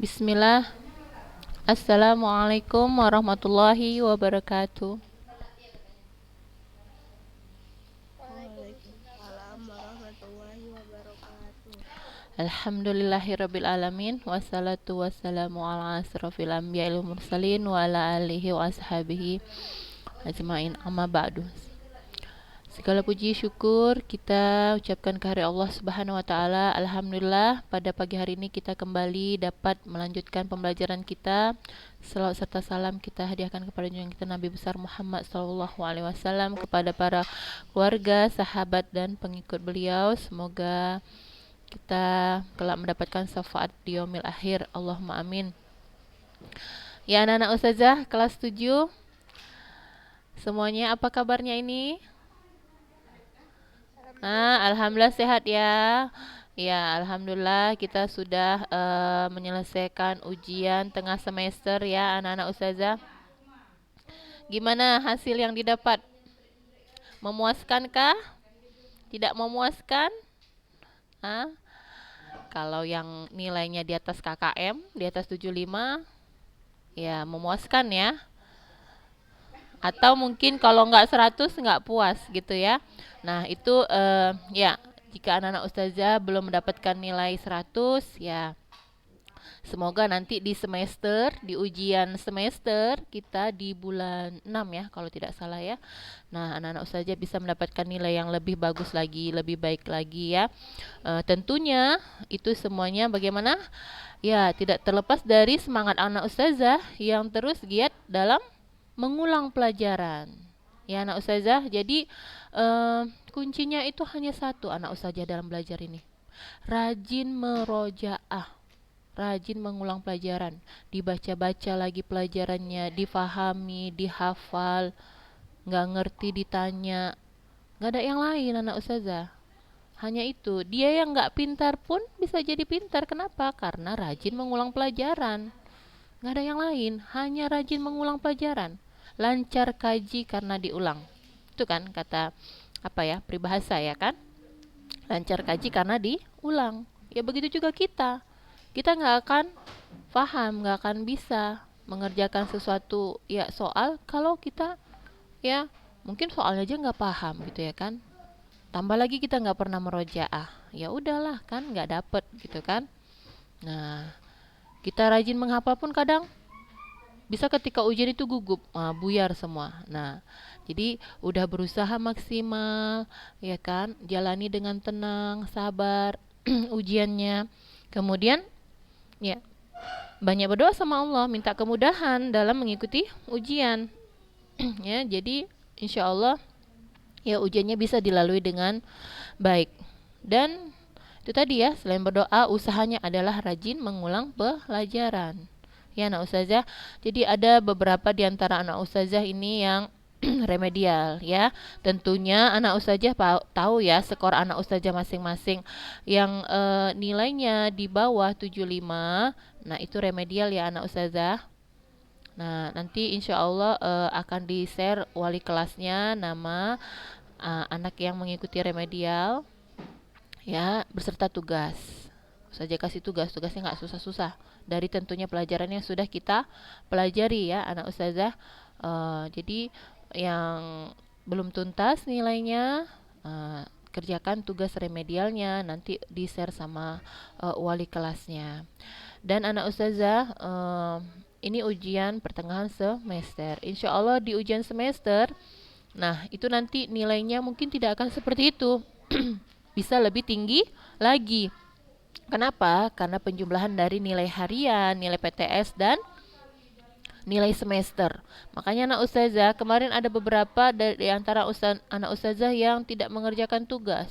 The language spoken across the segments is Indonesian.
Bismillah. Assalamualaikum warahmatullahi wabarakatuh. Waalaikumsalam warahmatullahi wabarakatuh. Alhamdulillahirabbil alamin wassalatu wassalamu ala asrofil anbiya'i wal mursalin wa ala alihi wa ashabihi ajmain amma ba'du. Segala puji syukur kita ucapkan kehadirat Allah Subhanahu wa taala. Alhamdulillah pada pagi hari ini kita kembali dapat melanjutkan pembelajaran kita. Selawat serta salam kita hadiahkan kepada junjungan kita Nabi besar Muhammad sallallahu alaihi wasallam, kepada para keluarga, sahabat dan pengikut beliau. Semoga kita kelak mendapatkan syafaat di yaumil akhir. Allahumma amin. Ya anak-anak ustazah kelas 7, semuanya apa kabarnya ini? Alhamdulillah sehat ya. Ya, alhamdulillah kita sudah menyelesaikan ujian tengah semester ya anak-anak ustazah. Gimana hasil yang didapat? Memuaskankah? Tidak memuaskan? Hah? Kalau yang nilainya di atas KKM, di atas 75, ya memuaskan ya. Atau mungkin kalau nggak 100 nggak puas gitu ya. Nah itu ya, jika anak-anak ustazah belum mendapatkan nilai 100 ya, semoga nanti di semester, di ujian semester kita di bulan 6 ya kalau tidak salah ya. Nah anak-anak ustazah bisa mendapatkan nilai yang lebih bagus lagi, lebih baik lagi ya. Tentunya itu semuanya bagaimana? Ya tidak terlepas dari semangat anak ustazah yang terus giat dalam mengulang pelajaran. Ya anak ustazah, jadi kuncinya itu hanya satu anak ustazah dalam belajar ini. Rajin merojaah, rajin mengulang pelajaran, dibaca-baca lagi pelajarannya, difahami, dihafal, nggak ngerti ditanya, nggak ada yang lain anak ustazah. Hanya itu, dia yang nggak pintar pun bisa jadi pintar. Kenapa? Karena rajin mengulang pelajaran. Nggak ada yang lain, hanya rajin mengulang pelajaran. Lancar kaji karena diulang. Itu kan kata apa ya, peribahasa ya kan? Lancar kaji karena diulang. Ya begitu juga kita. Kita nggak akan paham, nggak akan bisa mengerjakan sesuatu ya soal kalau kita ya mungkin soalnya aja nggak paham gitu ya kan. Tambah lagi kita nggak pernah merojaah, ya udahlah kan nggak dapet gitu kan. Nah kita rajin menghafal pun kadang bisa ketika ujian itu gugup, buyar semua. Nah, jadi udah berusaha maksimal, ya kan, jalani dengan tenang, sabar ujiannya. Kemudian, ya banyak berdoa sama Allah, minta kemudahan dalam mengikuti ujian. Ya, jadi insya Allah ya ujiannya bisa dilalui dengan baik. Dan itu tadi ya, selain berdoa, usahanya adalah rajin mengulang pelajaran. Ya anak ustazah, jadi ada beberapa di antara anak ustazah ini yang remedial ya. Tentunya anak ustazah tahu ya skor anak ustazah masing-masing. Yang nilainya di bawah 75, nah itu remedial ya anak ustazah. Nah nanti insya Allah akan di-share wali kelasnya nama anak yang mengikuti remedial ya beserta tugas. Saja kasih tugasnya nggak susah-susah dari tentunya pelajaran yang sudah kita pelajari ya anak ustazah. Jadi yang belum tuntas nilainya, kerjakan tugas remedialnya, nanti di share sama wali kelasnya. Dan anak ustazah, ini ujian pertengahan semester. Insya Allah di ujian semester, nah itu nanti nilainya mungkin tidak akan seperti itu. Bisa lebih tinggi lagi. Kenapa? Karena penjumlahan dari nilai harian, nilai PTS, dan nilai semester. Makanya anak ustazah, kemarin ada beberapa dari antara anak ustazah yang tidak mengerjakan tugas.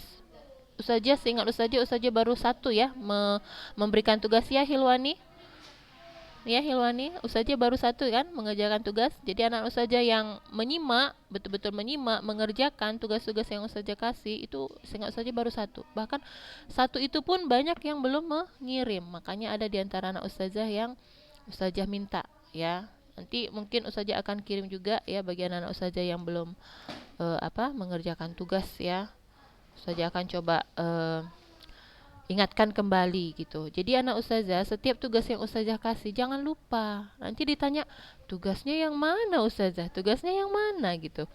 Ustazah, seingat ustazah baru satu ya memberikan tugas ya Hilwani. Ya Hilwani, ustazah baru satu kan mengerjakan tugas. Jadi anak ustazah yang menyimak, betul-betul menyimak, mengerjakan tugas-tugas yang ustazah kasih itu seingat ustazah baru satu. Bahkan satu itu pun banyak yang belum mengirim. Makanya ada di antara anak ustazah yang ustazah minta ya. Nanti mungkin ustazah akan kirim juga ya bagi anak ustazah yang belum mengerjakan tugas ya. Ustazah akan coba ingatkan kembali gitu. Jadi anak ustazah, setiap tugas yang ustazah kasih jangan lupa. Nanti ditanya, tugasnya yang mana ustazah? Tugasnya yang mana gitu.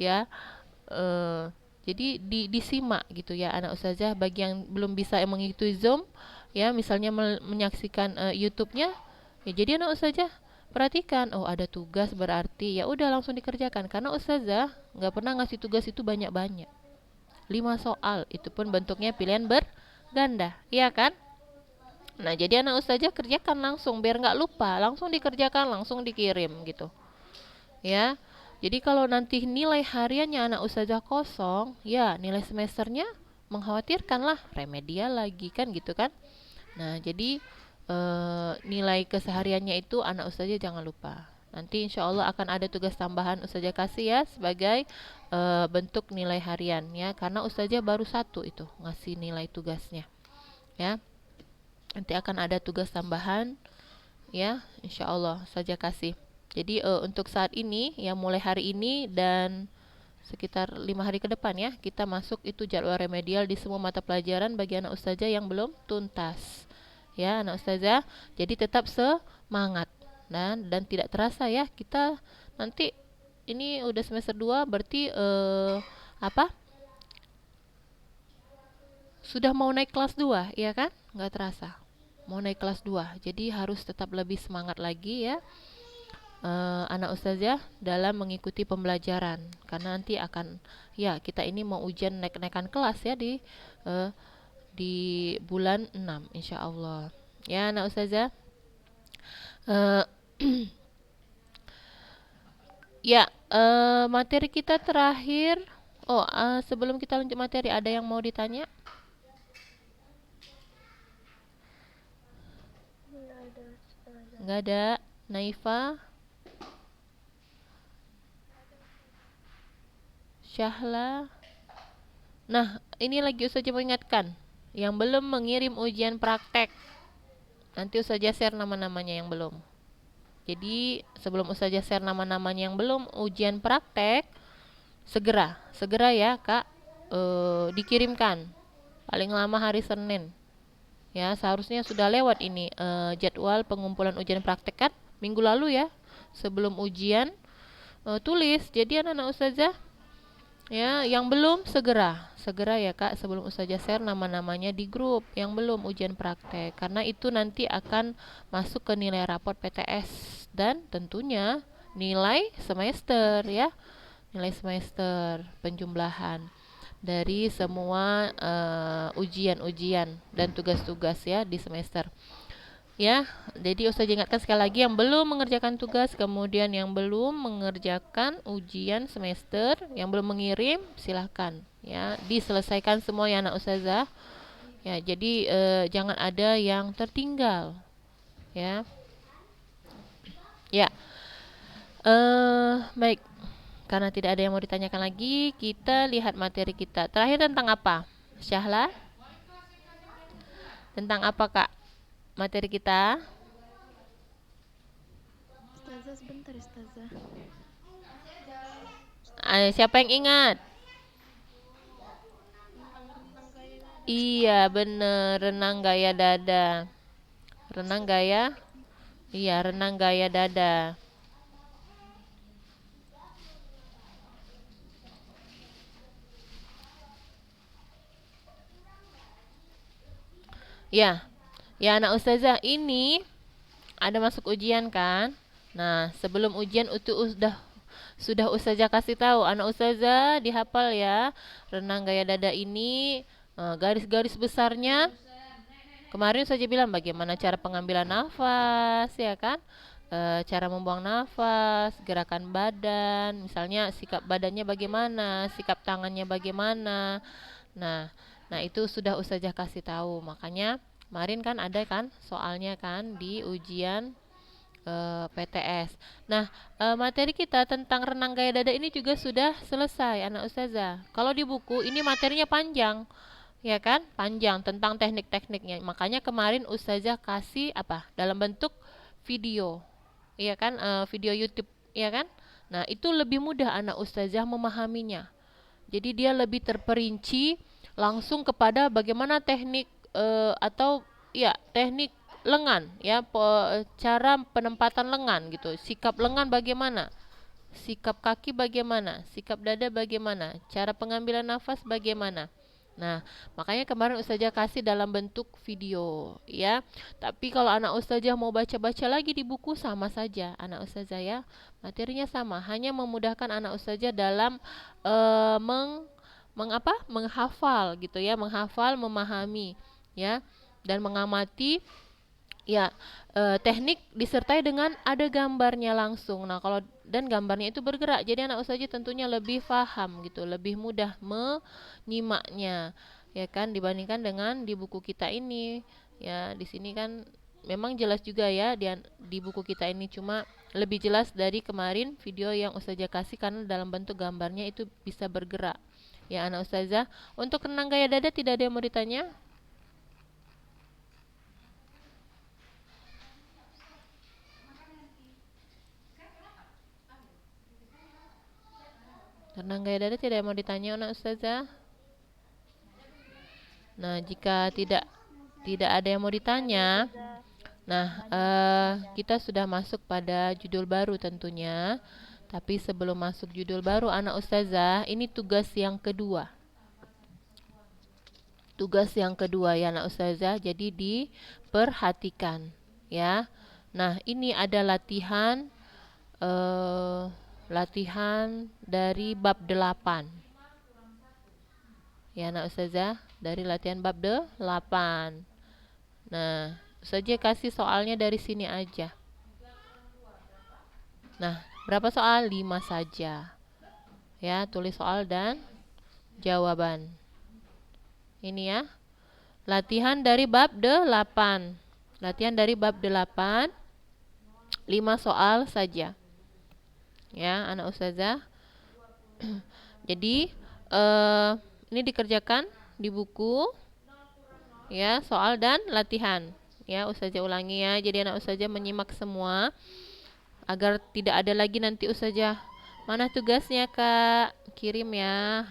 Ya. eh, jadi disimak gitu ya anak ustazah, bagi yang belum bisa mengikuti Zoom ya, misalnya menyaksikan YouTube-nya, ya jadi anak ustazah perhatikan, oh ada tugas berarti ya udah langsung dikerjakan, karena ustazah nggak pernah ngasih tugas itu banyak-banyak. 5 soal, itu pun bentuknya pilihan berganda, iya kan? Nah, jadi anak ustazah kerjakan langsung biar nggak lupa, langsung dikerjakan, langsung dikirim gitu. Ya. Jadi kalau nanti nilai hariannya anak ustazah kosong, ya nilai semesternya mengkhawatirkan lah, remedial lagi kan gitu kan. Nah, jadi nilai kesehariannya itu anak ustazah jangan lupa. Nanti insya Allah akan ada tugas tambahan ustazah kasih ya sebagai bentuk nilai harian ya, karena ustazah baru satu itu ngasih nilai tugasnya ya. Nanti akan ada tugas tambahan ya, insya Allah saja kasih. Jadi untuk saat ini ya, mulai hari ini dan sekitar 5 hari ke depan ya, kita masuk itu jadwal remedial di semua mata pelajaran bagi anak ustazah yang belum tuntas ya anak ustazah. Jadi tetap semangat dan tidak terasa ya, kita nanti ini udah semester 2 berarti apa, sudah mau naik kelas 2 ya kan, nggak terasa mau naik kelas 2. Jadi harus tetap lebih semangat lagi ya anak ustazah dalam mengikuti pembelajaran, karena nanti akan ya, kita ini mau ujian naik-naikan kelas ya uh, di bulan 6 insya Allah ya anak ustazah. uh, Ya, materi kita terakhir. Oh, sebelum kita lanjut materi, ada yang mau ditanya? Nggak ada ustazah. Nggak ada. Naifa, Syahla. Nah, ini lagi Ustazah mau ingatkan, yang belum mengirim ujian praktek, nanti Ustazah share nama-namanya yang belum. Jadi sebelum Ustazah share nama-namanya yang belum ujian praktek, segera ya Kak, dikirimkan. Paling lama hari Senin. Ya, seharusnya sudah lewat ini jadwal pengumpulan ujian praktek kan minggu lalu ya, sebelum ujian tulis. Jadi anak-anak ustazah ya yang belum, segera ya Kak, sebelum ustazah share nama-namanya di grup yang belum ujian praktek, karena itu nanti akan masuk ke nilai raport PTS dan tentunya nilai semester ya, nilai semester penjumlahan dari semua ujian-ujian dan tugas-tugas ya di semester. Ya, jadi Ustazah ingatkan sekali lagi, yang belum mengerjakan tugas, kemudian yang belum mengerjakan ujian semester, yang belum mengirim, silahkan ya diselesaikan semua ya anak Ustazah. Ya, jadi jangan ada yang tertinggal ya. Ya, baik. Karena tidak ada yang mau ditanyakan lagi, kita lihat materi kita. Terakhir tentang apa? Syahla? Tentang apa, Kak? Materi kita? Ustazah sebentar ustazah. Siapa yang ingat? Renang gaya dada. Iya, bener. Renang gaya dada. Renang gaya? Iya, renang gaya dada. Ya, ya anak ustazah, ini ada masuk ujian kan? Nah, sebelum ujian itu sudah ustazah kasih tahu anak ustazah dihafal ya. Renang gaya dada ini garis-garis besarnya kemarin saja bilang bagaimana cara pengambilan nafas ya kan? Cara membuang nafas, gerakan badan, misalnya sikap badannya bagaimana, sikap tangannya bagaimana. Nah, nah itu sudah ustazah kasih tahu. Makanya kemarin kan ada kan soalnya kan di ujian PTS. Nah, materi kita tentang renang gaya dada ini juga sudah selesai anak ustazah. Kalau di buku ini materinya panjang, ya kan? Panjang tentang teknik-tekniknya. Makanya kemarin ustazah kasih apa? Dalam bentuk video. Iya kan? Video YouTube, iya kan? Nah, itu lebih mudah anak ustazah memahaminya. Jadi dia lebih terperinci langsung kepada bagaimana teknik atau ya teknik lengan ya, cara penempatan lengan gitu, sikap lengan bagaimana, sikap kaki bagaimana, sikap dada bagaimana, cara pengambilan nafas bagaimana. Nah, makanya kemarin Ustazah kasih dalam bentuk video ya. Tapi kalau anak Ustazah mau baca-baca lagi di buku sama saja anak Ustazah ya. Materinya sama, hanya memudahkan anak Ustazah dalam menghafal gitu ya, menghafal, memahami ya, dan mengamati ya. Teknik disertai dengan ada gambarnya langsung. Nah, kalau dan gambarnya itu bergerak, jadi anak usaha tentunya lebih paham gitu, lebih mudah menyimaknya, ya kan, dibandingkan dengan di buku kita ini. Ya, di sini kan memang jelas juga ya di buku kita ini, cuma lebih jelas dari kemarin video yang Ustazah kasih karena dalam bentuk gambarnya itu bisa bergerak. Ya, anak Ustazah, untuk renang gaya dada tidak ada yang mau ditanya? Renang gaya dada tidak ada yang mau ditanya anak Ustazah? Nah, jika tidak ada yang mau ditanya, nah kita sudah masuk pada judul baru tentunya. Tapi sebelum masuk judul baru anak Ustazah, ini tugas yang kedua. Tugas yang kedua ya anak Ustazah, jadi diperhatikan ya. Nah, ini ada latihan dari bab 8. Ya anak Ustazah, dari latihan bab 8. Nah, Ustazah kasih soalnya dari sini aja. Nah, berapa soal? 5 saja. Ya, tulis soal dan jawaban. Ini ya. Latihan dari bab 8. Latihan dari bab 8. 5 soal saja. Ya, anak Ustazah. Jadi, ini dikerjakan di buku. Ya, soal dan latihan. Ya, Ustazah ulangi ya. Jadi anak Ustazah menyimak semua agar tidak ada lagi nanti Ustazah, mana tugasnya Kak? Kirim ya.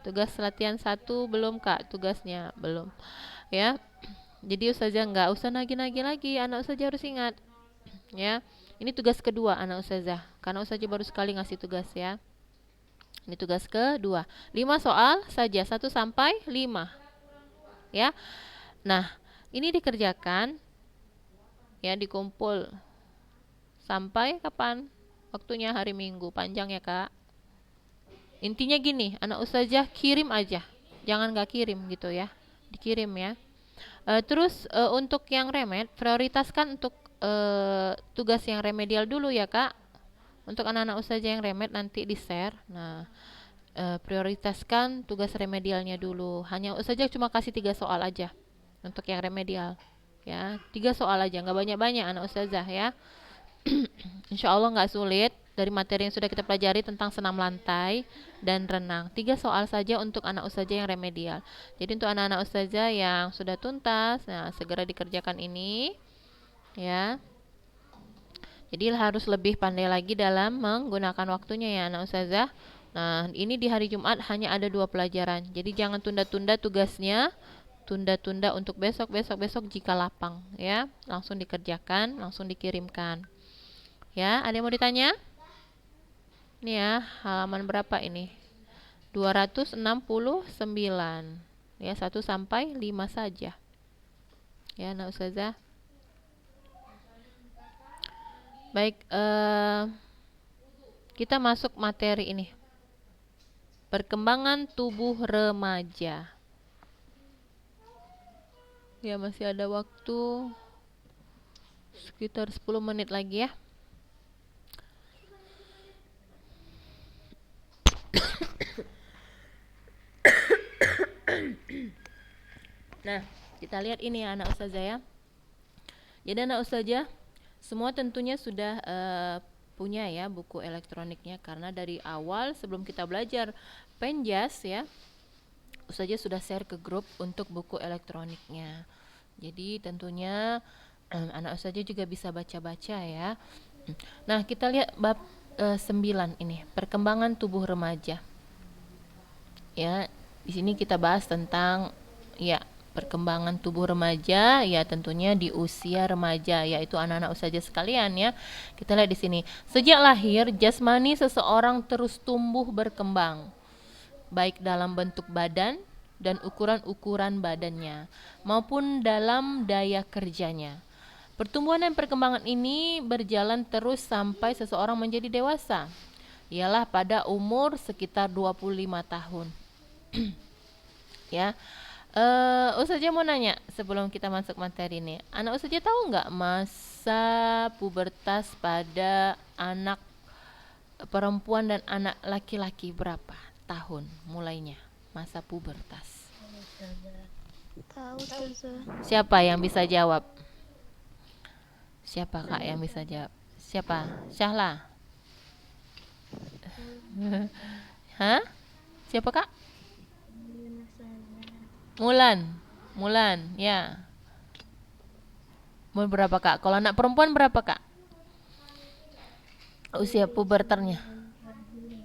Tugas latihan 1 belum Kak? Tugasnya belum. Ya. Jadi Ustazah nggak usah nagih-nagih lagi. Anak Ustazah harus ingat. Ya. Ini tugas kedua anak Ustazah. Karena Ustazah baru sekali ngasih tugas ya. Ini tugas kedua. 5 soal saja, 1 sampai 5. Ya. Nah, ini dikerjakan ya, dikumpul sampai kapan? Waktunya hari Minggu, panjang ya Kak. Intinya gini, anak Ustazah kirim aja, jangan gak kirim gitu ya, dikirim ya. Terus untuk yang remed, prioritaskan untuk tugas yang remedial dulu ya Kak. Untuk anak-anak Ustazah yang remed nanti di share. Nah, prioritaskan tugas remedialnya dulu. Hanya Ustazah cuma kasih 3 soal aja untuk yang remedial ya, 3 soal aja, nggak banyak-banyak anak Ustazah ya. Insya Allah nggak sulit dari materi yang sudah kita pelajari tentang senam lantai dan renang. 3 soal saja untuk anak ustazah yang remedial. Jadi untuk anak-anak ustazah yang sudah tuntas, nah segera dikerjakan ini ya. Jadi harus lebih pandai lagi dalam menggunakan waktunya ya anak ustazah. Nah, ini di hari Jumat hanya ada 2 pelajaran. Jadi jangan tunda-tunda tugasnya. Tunda-tunda untuk besok jika lapang ya. Langsung dikerjakan, langsung dikirimkan. Ya, ada yang mau ditanya? Ini ya, halaman berapa ini? 269. Ya, 1 sampai 5 saja. Ya, nah Ustazah. Baik, kita masuk materi ini. Perkembangan tubuh remaja. Ya, masih ada waktu sekitar 10 menit lagi ya. Nah, kita lihat ini ya anak ustazah ya. Jadi anak ustazah semua tentunya sudah punya ya buku elektroniknya, karena dari awal sebelum kita belajar penjas ya, ustazah sudah share ke grup untuk buku elektroniknya. Jadi tentunya anak ustazah juga bisa baca-baca ya. Nah, kita lihat bab 9 ini, perkembangan tubuh remaja. Ya, Di sini kita bahas tentang ya perkembangan tubuh remaja, ya tentunya di usia remaja, yaitu anak-anak usaha sekalian ya. Kita lihat di sini. Sejak lahir, jasmani seseorang terus tumbuh berkembang, baik dalam bentuk badan dan ukuran-ukuran badannya, maupun dalam daya kerjanya. Pertumbuhan dan perkembangan ini berjalan terus sampai seseorang menjadi dewasa, ialah pada umur sekitar 25 tahun. Ya, Ustazah mau nanya sebelum kita masuk materi ini. Anak Ustazah tahu nggak masa pubertas pada anak perempuan dan anak laki-laki berapa tahun mulainya masa pubertas? Tahu Ustazah. Siapa yang bisa jawab? Siapa kak yang bisa jawab? Siapa? Syahla? Hah? Siapa kak? Mulan. Mulan, ya. Umur berapa kak? Kalau anak perempuan berapa kak? Usia puberternya?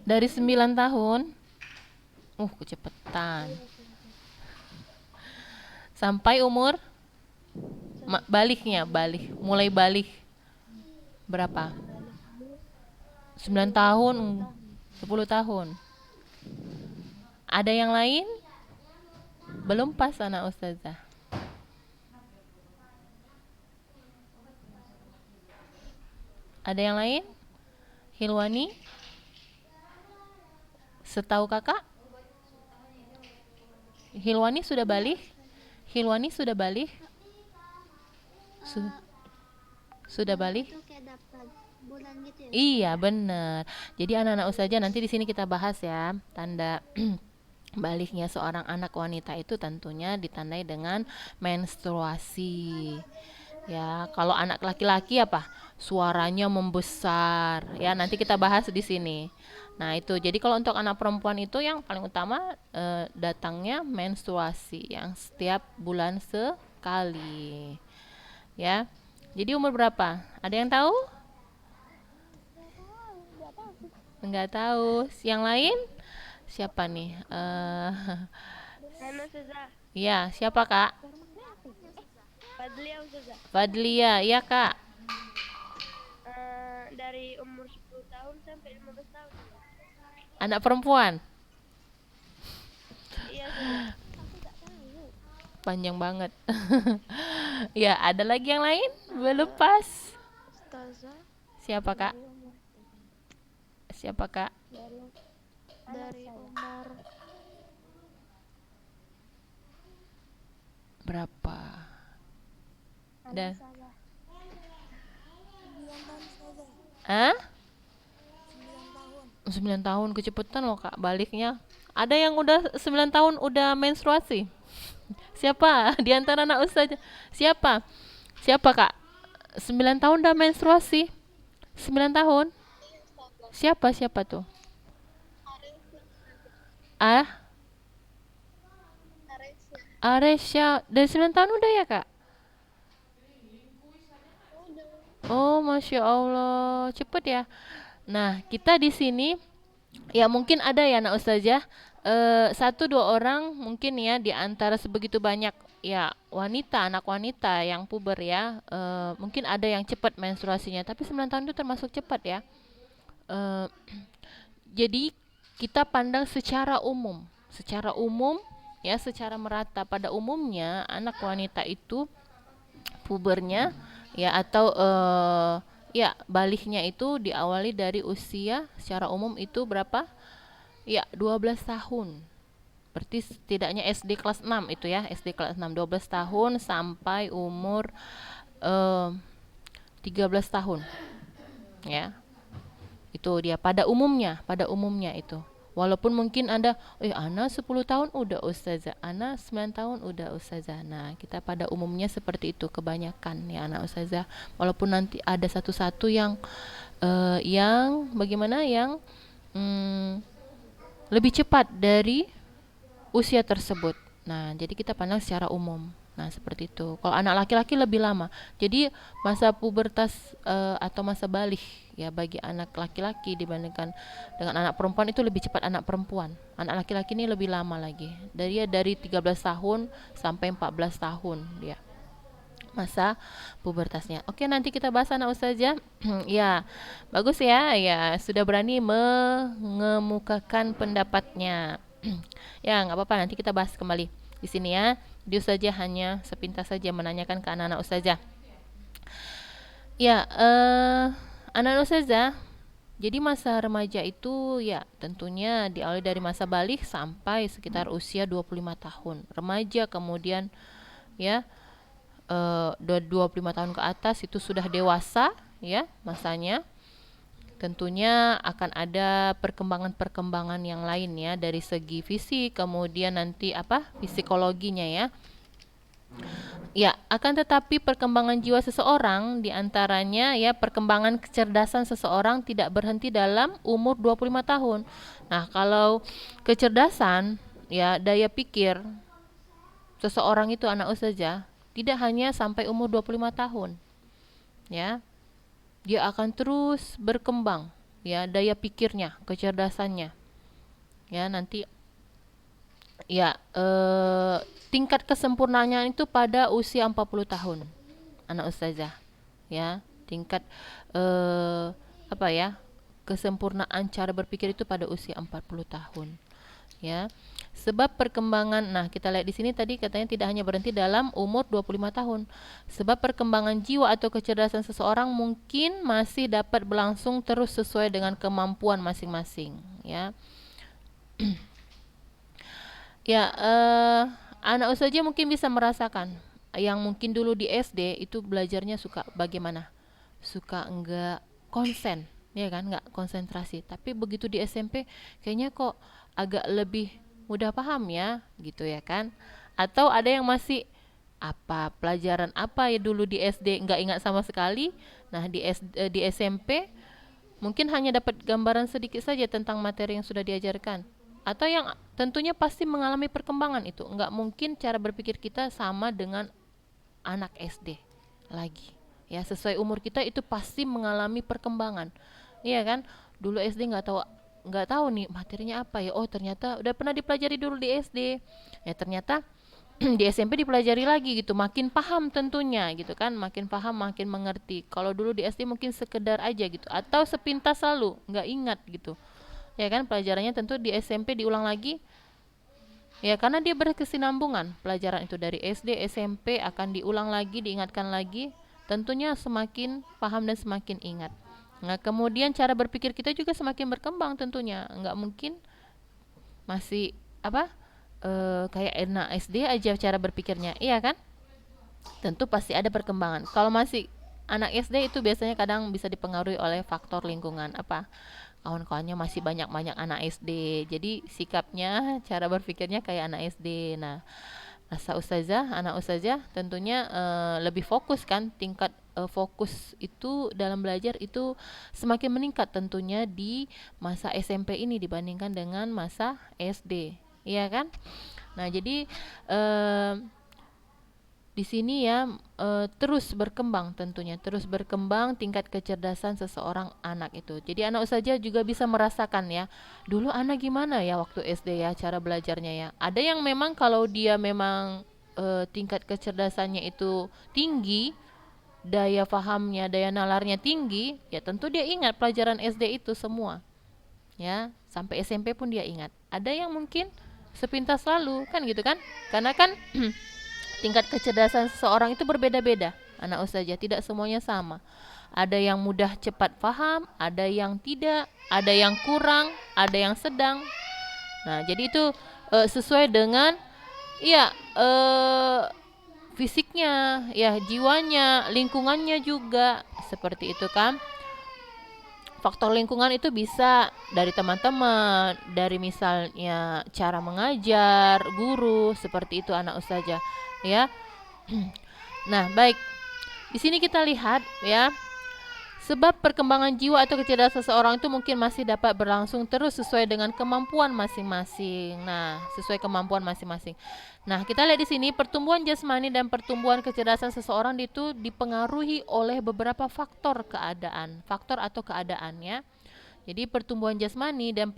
Dari 9 tahun. Kecepetan. Sampai umur baliknya, mulai balik berapa? 9 tahun, 10 tahun. Ada yang lain? Belum pas anak ustazah. Ada yang lain? Hilwani? Setahu kakak? Hilwani sudah balik? Hilwani sudah balik? Sudah balik? Itu kayak dapat bulan gitu ya? Iya, benar. Jadi anak-anak ustazah nanti di sini kita bahas ya, tanda baliknya seorang anak wanita itu tentunya ditandai dengan menstruasi. Ya, kalau anak laki-laki apa? Suaranya membesar. Ya, nanti kita bahas di sini. Nah, itu. Jadi kalau untuk anak perempuan itu yang paling utama datangnya menstruasi yang setiap bulan sekali. Ya. Jadi umur berapa? Ada yang tahu? Enggak tahu. Yang lain? Siapa nih? Halo Ustazah. Ya, siapa kak? Fadlia Ustazah. Fadlia, iya kak. Dari umur 10 tahun sampai 15 tahun. Anak perempuan. Iya Ustazah. Panjang banget. Ya, ada lagi yang lain? Belum pas. Ustazah Siapa kak? Siapa kak? dari umur Berapa? Dan Hah? 9 tahun kecepetan loh kak baliknya. Ada yang udah 9 tahun udah menstruasi? Siapa? Di antara anak ustazah. Siapa? Siapa kak? 9 tahun udah menstruasi? 9 tahun? Siapa tuh? Ah? Aresya. Dari 9 tahun udah ya kak? Oh, masya Allah, cepet ya. Nah, kita di sini ya mungkin ada ya nak ustazah, satu dua orang mungkin ya di antara sebegitu banyak ya wanita, anak wanita yang puber ya, mungkin ada yang cepat menstruasinya, tapi 9 tahun itu termasuk cepat ya. Eh, jadi kita pandang secara umum ya, secara merata pada umumnya anak wanita itu pubernya ya atau ya baliknya itu diawali dari usia secara umum itu berapa? Ya 12 tahun. Berarti setidaknya SD kelas 6 itu ya, SD kelas 6 12 tahun sampai umur eh, 13 tahun. Ya. Itu dia pada umumnya itu. Walaupun mungkin ada, Ana 10 tahun udah ustazah, Ana 9 tahun udah ustazah. Nah, kita pada umumnya seperti itu kebanyakan ya anak ustazah. Walaupun nanti ada satu-satu yang bagaimana yang lebih cepat dari usia tersebut. Nah, jadi kita pandang secara umum Nah, seperti itu. Kalau anak laki-laki lebih lama. Jadi masa pubertas atau masa balik ya bagi anak laki-laki dibandingkan dengan anak perempuan itu lebih cepat anak perempuan. Anak laki-laki ini lebih lama lagi. Dari 13 tahun sampai 14 tahun dia masa pubertasnya. Oke, nanti kita bahas anak ustazah. Ya, bagus ya. Ya, sudah berani mengemukakan pendapatnya. Ya, nggak apa-apa, nanti kita bahas kembali di sini ya. Dia saja hanya sepintas saja menanyakan ke anak-anak ustazah. Ya, anak-anak ustazah, jadi masa remaja itu ya tentunya diawali dari masa balik sampai sekitar usia 25 tahun. Remaja kemudian ya 25 tahun ke atas itu sudah dewasa ya masanya. Tentunya akan ada perkembangan-perkembangan yang lain ya dari segi fisik, kemudian nanti psikologinya ya. Ya, akan tetapi perkembangan jiwa seseorang diantaranya ya perkembangan kecerdasan seseorang tidak berhenti dalam umur 25 tahun. Nah, kalau kecerdasan ya daya pikir seseorang itu anak ustazah tidak hanya sampai umur 25 tahun. Ya, dia akan terus berkembang ya daya pikirnya, kecerdasannya. Ya, nanti ya tingkat kesempurnaannya itu pada usia 40 tahun. Anak ustazah. Ya, tingkat kesempurnaan cara berpikir itu pada usia 40 tahun. Ya. Sebab perkembangan, nah kita lihat di sini tadi katanya tidak hanya berhenti dalam umur 25 tahun. Sebab perkembangan jiwa atau kecerdasan seseorang mungkin masih dapat berlangsung terus sesuai dengan kemampuan masing-masing, ya. Ya, anak usaha mungkin bisa merasakan yang mungkin dulu di SD itu belajarnya suka bagaimana? Suka enggak konsen, ya kan? Enggak konsentrasi. Tapi begitu di SMP kayaknya kok agak lebih mudah paham ya, gitu ya kan? Atau ada yang masih pelajaran apa ya dulu di SD enggak ingat sama sekali. Nah, di SMP mungkin hanya dapat gambaran sedikit saja tentang materi yang sudah diajarkan. Atau yang tentunya pasti mengalami perkembangan itu. Enggak mungkin cara berpikir kita sama dengan anak SD lagi. Ya, sesuai umur kita itu pasti mengalami perkembangan. Iya kan? Dulu SD nggak tahu nih materinya apa ya. Oh, ternyata udah pernah dipelajari dulu di SD. Ya, ternyata di SMP dipelajari lagi gitu. Makin paham tentunya gitu kan. Makin paham, makin mengerti. Kalau dulu di SD mungkin sekedar aja gitu. Atau sepintas lalu, nggak ingat gitu. Ya kan, pelajarannya tentu di SMP diulang lagi. Ya, karena dia berkesinambungan. Pelajaran itu dari SD, SMP akan diulang lagi, diingatkan lagi. Tentunya semakin paham dan semakin ingat. Nah, kemudian cara berpikir kita juga semakin berkembang tentunya. Nggak mungkin masih kayak anak SD aja cara berpikirnya. Iya kan? Tentu pasti ada perkembangan. Kalau masih anak SD itu biasanya kadang bisa dipengaruhi oleh faktor lingkungan. Kawan-kawannya masih banyak-banyak anak SD, jadi sikapnya, cara berpikirnya kayak anak SD. Nah, anak ustazah tentunya lebih fokus kan, tingkat fokus itu dalam belajar itu semakin meningkat tentunya di masa SMP ini dibandingkan dengan masa SD, iya kan? Nah, jadi di sini ya terus berkembang tentunya, terus berkembang tingkat kecerdasan seseorang anak itu. Jadi anak saja juga bisa merasakan ya, dulu anak gimana ya waktu SD ya cara belajarnya ya. Ada yang memang kalau dia memang tingkat kecerdasannya itu tinggi, daya pahamnya, daya nalarnya tinggi, ya tentu dia ingat pelajaran SD itu semua. Ya, sampai SMP pun dia ingat. Ada yang mungkin sepintas lalu kan gitu kan? Karena kan tingkat kecerdasan seseorang itu berbeda-beda. Anak ustazah tidak semuanya sama. Ada yang mudah cepat paham, ada yang tidak, ada yang kurang, ada yang sedang. Nah, jadi itu sesuai dengan ya fisiknya, ya jiwanya, lingkungannya juga seperti itu kan. Faktor lingkungan itu bisa dari teman-teman, dari misalnya cara mengajar, guru, seperti itu anak ustazah, ya. Nah, baik. Di sini kita lihat ya, Sebab perkembangan jiwa atau kecerdasan seseorang itu mungkin masih dapat berlangsung terus sesuai dengan kemampuan masing-masing. Nah, sesuai kemampuan masing-masing. Nah, kita lihat di sini pertumbuhan jasmani dan pertumbuhan kecerdasan seseorang itu dipengaruhi oleh beberapa faktor keadaan ya. Jadi pertumbuhan jasmani dan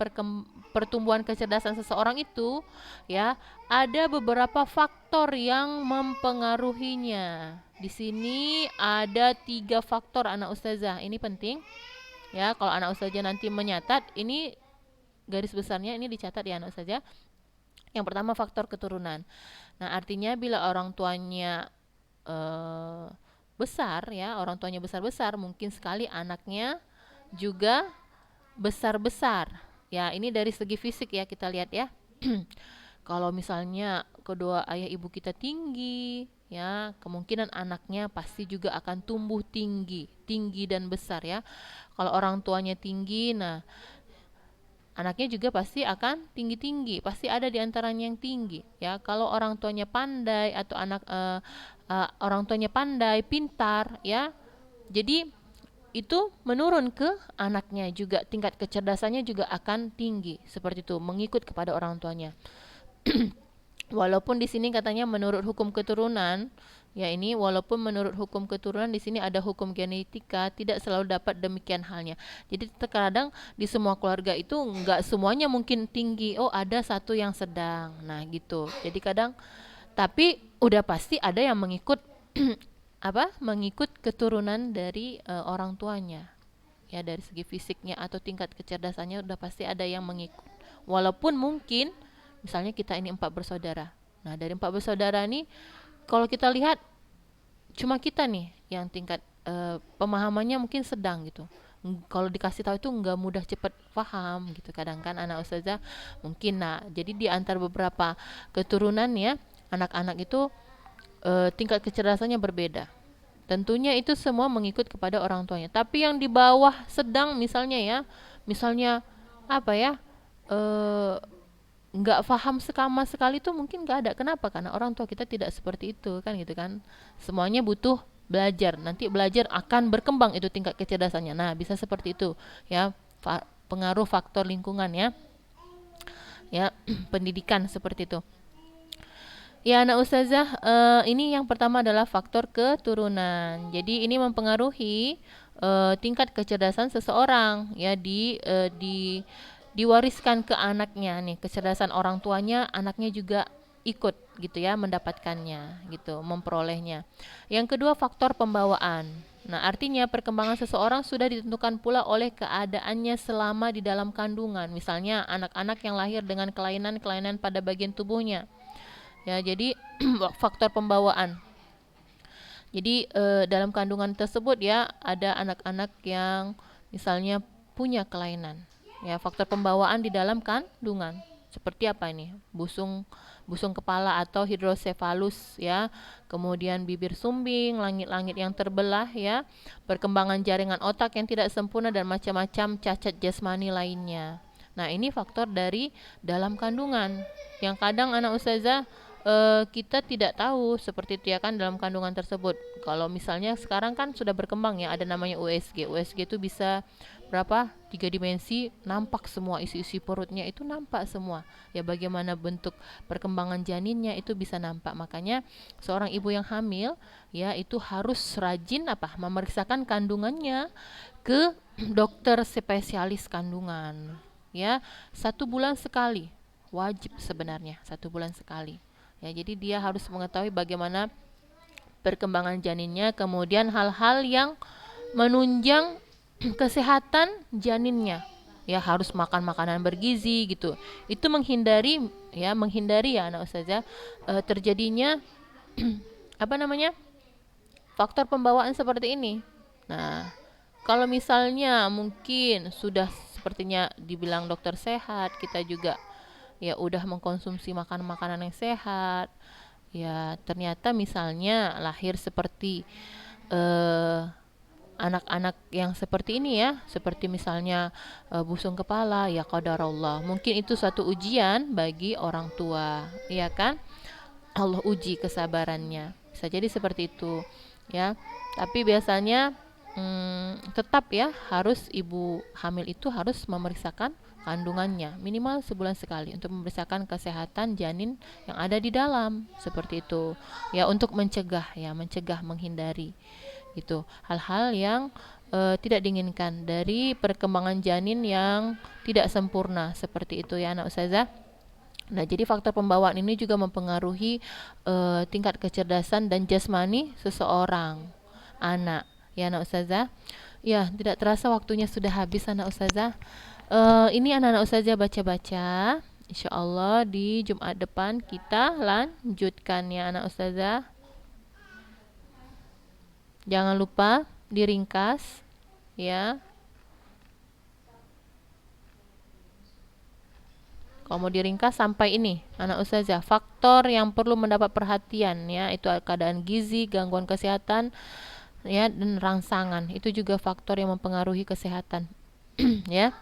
pertumbuhan kecerdasan seseorang itu ya ada beberapa faktor yang mempengaruhinya. Di sini ada 3 faktor anak ustazah. Ini penting ya, kalau anak ustazah nanti menyatat ini garis besarnya ini dicatat ya anak ustazah. Yang pertama faktor keturunan. Nah, artinya bila orang tuanya besar ya, orang tuanya besar-besar, mungkin sekali anaknya juga besar-besar. Ya, ini dari segi fisik ya kita lihat ya. Kalau misalnya kedua ayah ibu kita tinggi, ya, kemungkinan anaknya pasti juga akan tumbuh tinggi, tinggi dan besar ya. Kalau orang tuanya tinggi, nah anaknya juga pasti akan tinggi-tinggi, pasti ada di antaranya yang tinggi ya. Kalau orang tuanya pandai atau orang tuanya pandai, pintar ya. Jadi itu menurun ke anaknya juga, tingkat kecerdasannya juga akan tinggi seperti itu, mengikut kepada orang tuanya. Walaupun di sini katanya menurut hukum keturunan, ya ini walaupun menurut hukum keturunan di sini ada hukum genetika, tidak selalu dapat demikian halnya. Jadi terkadang di semua keluarga itu enggak semuanya mungkin tinggi, oh ada satu yang sedang. Nah, gitu. Jadi kadang tapi udah pasti ada yang mengikut mengikut keturunan dari orang tuanya. Ya dari segi fisiknya atau tingkat kecerdasannya udah pasti ada yang mengikut. Walaupun mungkin misalnya kita ini 4 bersaudara. Nah, dari 4 bersaudara ini kalau kita lihat cuma kita nih yang tingkat pemahamannya mungkin sedang gitu. Kalau dikasih tahu itu nggak mudah cepat paham gitu. Kadang kan anak ustazah mungkin, nah jadi di antara beberapa keturunan ya anak-anak itu tingkat kecerdasannya berbeda. Tentunya itu semua mengikut kepada orang tuanya. Tapi yang di bawah sedang misalnya ya, misalnya apa ya, nggak paham sama sekali tuh mungkin nggak ada. Kenapa? Karena orang tua kita tidak seperti itu kan gitu kan. Semuanya butuh belajar. Nanti belajar akan berkembang itu tingkat kecerdasannya. Nah, bisa seperti itu ya. Pengaruh faktor lingkungan ya. Ya, pendidikan seperti itu. Ya, anak ustazah, ini yang pertama adalah faktor keturunan. Jadi ini mempengaruhi tingkat kecerdasan seseorang ya diwariskan ke anaknya nih. Kecerdasan orang tuanya, anaknya juga ikut gitu ya mendapatkannya gitu, memperolehnya. Yang kedua faktor pembawaan. Nah, artinya perkembangan seseorang sudah ditentukan pula oleh keadaannya selama di dalam kandungan. Misalnya anak-anak yang lahir dengan kelainan-kelainan pada bagian tubuhnya. Ya, jadi faktor pembawaan. Jadi dalam kandungan tersebut ya ada anak-anak yang misalnya punya kelainan. Ya, faktor pembawaan di dalam kandungan. Seperti apa ini? Busung kepala atau hidrosefalus ya. Kemudian bibir sumbing, langit-langit yang terbelah ya. Perkembangan jaringan otak yang tidak sempurna dan macam-macam cacat jasmani lainnya. Nah, ini faktor dari dalam kandungan. Yang kadang anak ustazah kita tidak tahu seperti itu ya kan dalam kandungan tersebut. Kalau misalnya sekarang kan sudah berkembang ya ada namanya USG. USG itu bisa berapa? 3 dimensi, nampak semua isi-isi perutnya itu nampak semua. Ya bagaimana bentuk perkembangan janinnya itu bisa nampak. Makanya seorang ibu yang hamil ya itu harus rajin memeriksakan kandungannya ke dokter spesialis kandungan. Ya, 1 bulan sekali. Wajib sebenarnya 1 bulan sekali. Ya, jadi dia harus mengetahui bagaimana perkembangan janinnya, kemudian hal-hal yang menunjang kesehatan janinnya. Ya, harus makan makanan bergizi gitu. Itu menghindari ya anak ustazah terjadinya faktor pembawaan seperti ini. Nah, kalau misalnya mungkin sudah sepertinya dibilang dokter sehat, kita juga ya udah mengkonsumsi makanan yang sehat ya ternyata misalnya lahir seperti anak-anak yang seperti ini ya seperti misalnya busung kepala ya qadarullah mungkin itu suatu ujian bagi orang tua ya kan Allah uji kesabarannya bisa jadi seperti itu ya tapi biasanya tetap ya harus ibu hamil itu harus memeriksakan kandungannya minimal sebulan sekali untuk memeriksakan kesehatan janin yang ada di dalam seperti itu ya, untuk mencegah menghindari itu hal-hal yang tidak diinginkan dari perkembangan janin yang tidak sempurna seperti itu ya anak ustazah. Nah, jadi faktor pembawaan ini juga mempengaruhi tingkat kecerdasan dan jasmani seseorang anak ya anak ustazah. Ya, tidak terasa waktunya sudah habis anak ustazah. Ini anak-anak ustazah baca-baca. Insya Allah di Jumat depan kita lanjutkan ya anak ustazah. Jangan lupa diringkas ya. Kalau mau diringkas sampai ini, anak ustazah, faktor yang perlu mendapat perhatian ya, itu keadaan gizi, gangguan kesehatan ya, dan rangsangan. Itu juga faktor yang mempengaruhi kesehatan. Ya.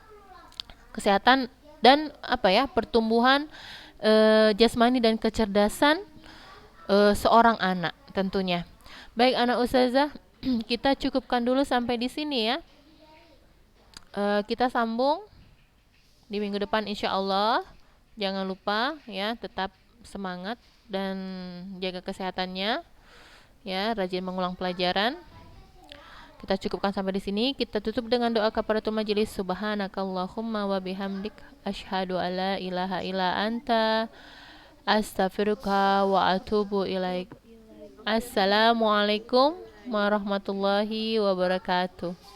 Kesehatan dan pertumbuhan jasmani dan kecerdasan seorang anak tentunya. Baik anak ustazah, kita cukupkan dulu sampai di sini ya. Kita sambung di minggu depan insya Allah. Jangan lupa ya, tetap semangat dan jaga kesehatannya ya, rajin mengulang pelajaran. Kita cukupkan sampai di sini. Kita tutup dengan doa kafaratul majelis. Subhanakallahumma wa bihamdik asyhadu alla ilaha illa anta astaghfiruka wa atubu ilaik. Assalamualaikum warahmatullahi wabarakatuh.